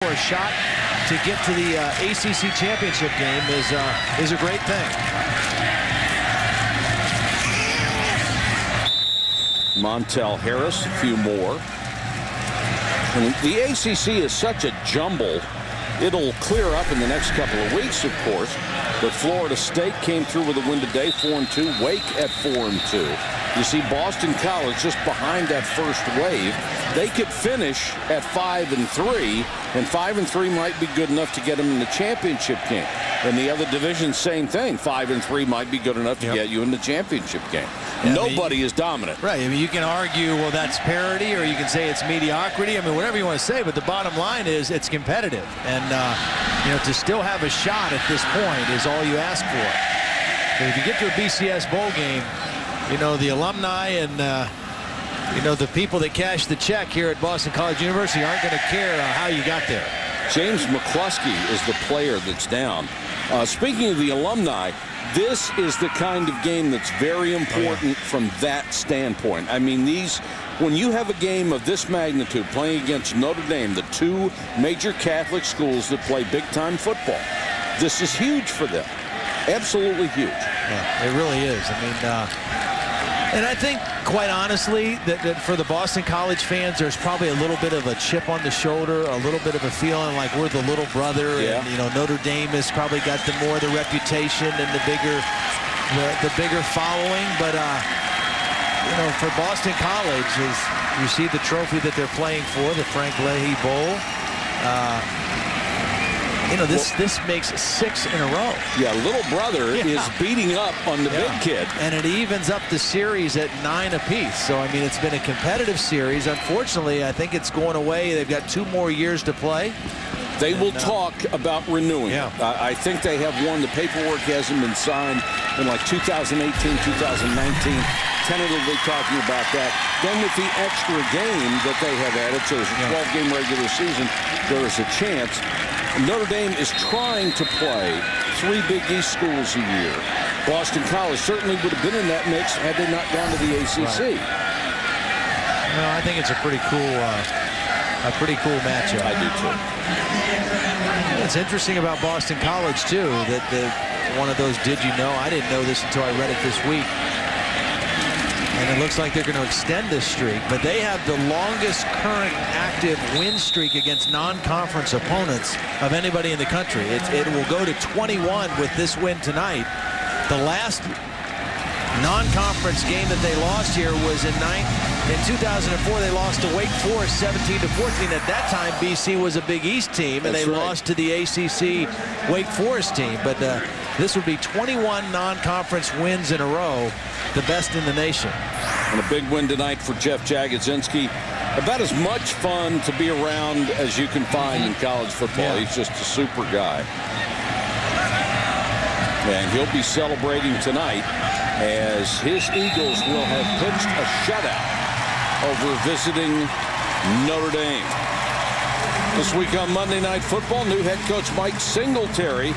a shot to get to the ACC championship game is a great thing. Montel Harris, a few more. And the ACC is such a jumble. It'll clear up in the next couple of weeks, of course. But Florida State came through with a win today, 4-2. Wake at 4-2. You see Boston College just behind that first wave. They could finish at 5-3, and 5-3 might be good enough to get them in the championship game. And the other division, same thing. 5-3 might be good enough to get you in the championship game. Yeah, nobody is dominant. Right. I mean, you can argue, well, that's parity, or you can say it's mediocrity. I mean, whatever you want to say, but the bottom line is it's competitive. And, you know, to still have a shot at this point is all you ask for. But if you get to a BCS bowl game, you know, the alumni and, you know, the people that cash the check here at Boston College University aren't going to care how you got there. James McCluskey is the player that's down. Speaking of the alumni, this is the kind of game that's very important from that standpoint. I mean, when you have a game of this magnitude playing against Notre Dame, the two major Catholic schools that play big-time football, this is huge for them. Absolutely huge. Yeah, it really is. I mean, and I think, quite honestly, that for the Boston College fans, there's probably a little bit of a chip on the shoulder, a little bit of a feeling like we're the little brother. Yeah. And, you know, Notre Dame has probably got the reputation and the bigger following. But, you know, for Boston College, as you see the trophy that they're playing for, the Frank Leahy Bowl, you know, this makes 6 in a row. Yeah, little brother is beating up on the big kid. And it evens up the series at 9 apiece. So, I mean, it's been a competitive series. Unfortunately, I think it's going away. They've got 2 more years to play. They will talk about renewing. Yeah. I think they have one. The paperwork hasn't been signed in like 2018, 2019. Tentatively talking about that. Then with the extra game that they have added, so there's a 12-game regular season, there is a chance. Notre Dame is trying to play 3 Big East schools a year. Boston College certainly would have been in that mix had they not gone to the ACC. Right. Well, I think it's a pretty cool matchup. I do too. What's interesting about Boston College too, that one of those did you know? I didn't know this until I read it this week. And it looks like they're going to extend this streak, but they have the longest current active win streak against non-conference opponents of anybody in the country. It will go to 21 with this win tonight. The last non-conference game that they lost here was in 2004. They lost to Wake Forest 17-14. At that time, BC was a Big East team, and they lost to the ACC Wake Forest team. But this would be 21 non-conference wins in a row, the best in the nation. And a big win tonight for Jeff Jagodzinski. About as much fun to be around as you can find in college football. Yeah. He's just a super guy. And he'll be celebrating tonight as his Eagles will have pitched a shutout over visiting Notre Dame. This week on Monday Night Football, new head coach Mike Singletary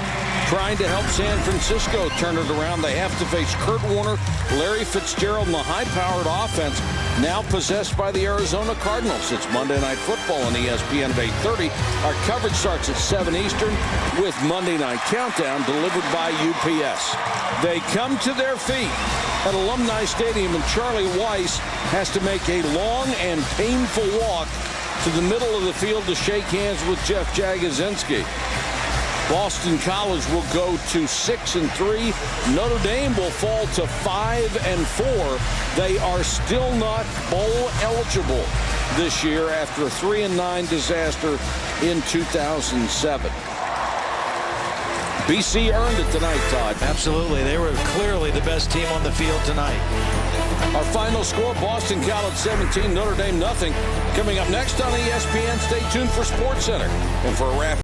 trying to help San Francisco turn it around. They have to face Kurt Warner, Larry Fitzgerald, and the high-powered offense now possessed by the Arizona Cardinals. It's Monday Night Football on ESPN at 8:30. Our coverage starts at 7 Eastern with Monday Night Countdown delivered by UPS. They come to their feet at Alumni Stadium, and Charlie Weiss has to make a long and painful walk to the middle of the field to shake hands with Jeff Jagodzinski. Boston College will go to 6-3. Notre Dame will fall to 5-4. They are still not bowl eligible this year after a 3-9 disaster in 2007. BC earned it tonight, Todd. Absolutely. They were clearly the best team on the field tonight. Our final score, Boston College 17, Notre Dame nothing. Coming up next on ESPN, stay tuned for SportsCenter. And for a wrap